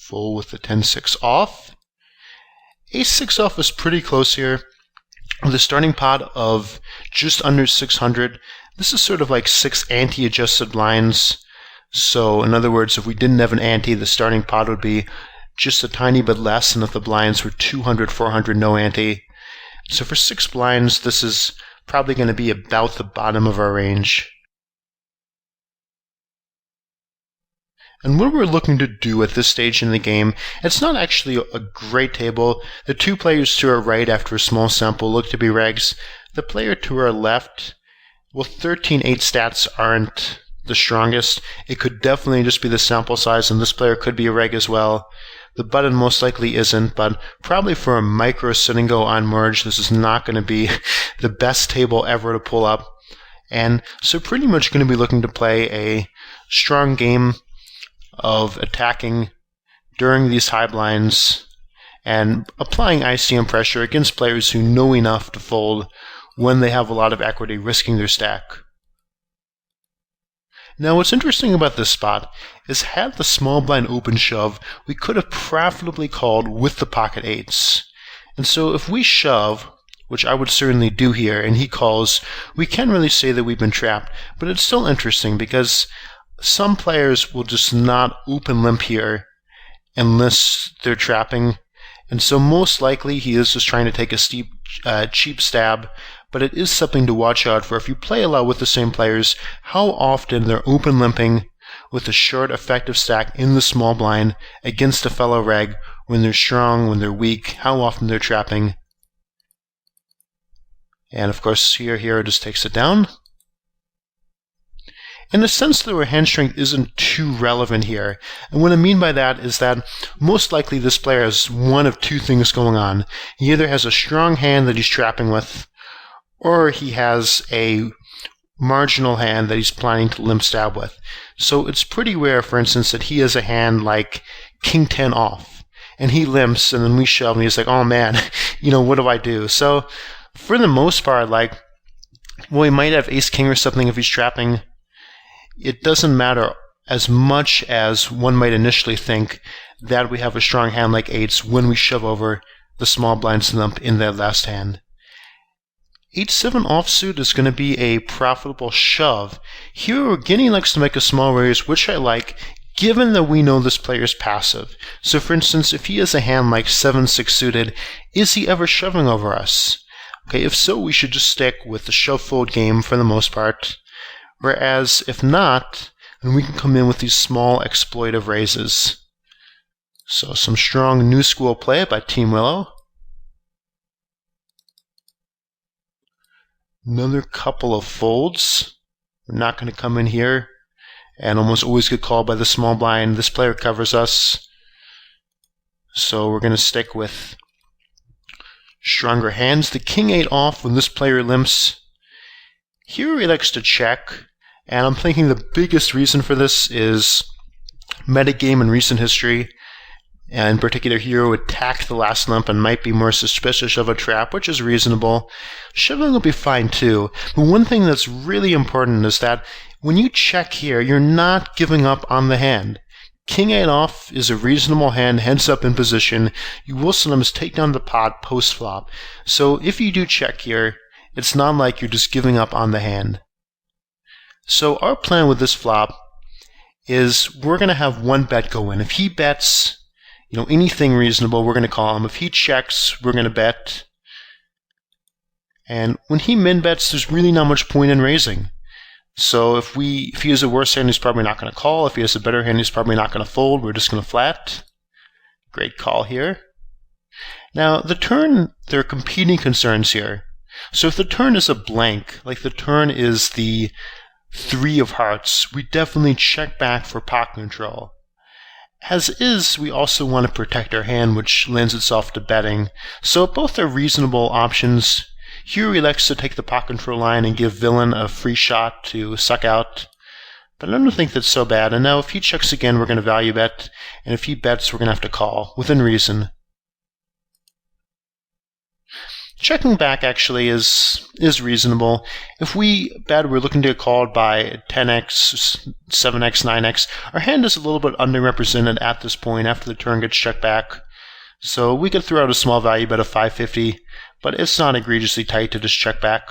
Full with the 10-6 off. Ace-6 off is pretty close here. With a starting pot of just under 600, this is sort of like 6 ante-adjusted blinds. So, in other words, if we didn't have an ante, the starting pot would be just a tiny bit less than if the blinds were 200, 400, no ante. So for 6 blinds, this is probably going to be about the bottom of our range. And what we're looking to do at this stage in the game, it's not actually a great table. The 2 players to our right after a small sample look to be regs. The player to our left, well, 13-8 stats aren't the strongest. It could definitely just be the sample size, and this player could be a reg as well. The button most likely isn't, but probably for a micro sit and go on merge, this is not going to be the best table ever to pull up. And so pretty much going to be looking to play a strong game of attacking during these high blinds and applying ICM pressure against players who know enough to fold when they have a lot of equity, risking their stack. Now, what's interesting about this spot is had the small blind open shove, we could have profitably called with the pocket 8s. And so if we shove, which I would certainly do here, and he calls, we can't really say that we've been trapped, but it's still interesting because some players will just not open limp here unless they're trapping, and so most likely he is just trying to take a cheap stab, but it is something to watch out for. If you play a lot with the same players, how often they're open limping with a short effective stack in the small blind against a fellow reg, when they're strong, when they're weak, how often they're trapping. And of course here Hero just takes it down. In the sense that our hand strength isn't too relevant here, and what I mean by that is that most likely this player has one of 2 things going on. He either has a strong hand that he's trapping with, or he has a marginal hand that he's planning to limp stab with. So it's pretty rare, for instance, that he has a hand like King 10 off, and he limps, and then we shove, and he's like, oh man, what do I do? So for the most part, he might have Ace King or something if he's trapping. It doesn't matter as much as one might initially think that we have a strong hand like 8s when we shove over the small blind limp in that last hand. 8-7 offsuit is going to be a profitable shove. Here, Guinea likes to make a small raise, which I like, given that we know this player is passive. So for instance, if he has a hand like 7-6 suited, is he ever shoving over us? Okay, if so, we should just stick with the shove fold game for the most part. Whereas, if not, then we can come in with these small exploitive raises. So some strong new school play by Teamwillow. Another couple of folds. We're not going to come in here and almost always get called by the small blind. This player covers us. So we're going to stick with stronger hands. The King 8 off when this player limps. Here he likes to check. And I'm thinking the biggest reason for this is metagame and recent history. And in particular, Hero attacked the last limp and might be more suspicious of a trap, which is reasonable. Shoving will be fine too. But one thing that's really important is that when you check here, you're not giving up on the hand. King 8 off is a reasonable hand, heads up in position. You will sometimes take down the pot post-flop. So if you do check here, it's not like you're just giving up on the hand. So our plan with this flop is we're going to have one bet go in. If he bets, anything reasonable, we're going to call him. If he checks, we're going to bet. And when he min bets, there's really not much point in raising. So if he has a worse hand, he's probably not going to call. If he has a better hand, he's probably not going to fold. We're just going to flat. Great call here. Now, the turn, there are competing concerns here. So if the turn is a blank, like the turn is the 3 of hearts, we definitely check back for pot control. As is, we also want to protect our hand, which lends itself to betting. So both are reasonable options. Here he likes to take the pot control line and give villain a free shot to suck out. But I don't think that's so bad. And now if he checks again, we're going to value bet. And if he bets, we're going to have to call, within reason. checking back actually is reasonable. If we bet we're looking to get called by 10x, 7x, 9x, our hand is a little bit underrepresented at this point after the turn gets checked back. So we could throw out a small value bet of 550, but it's not egregiously tight to just check back.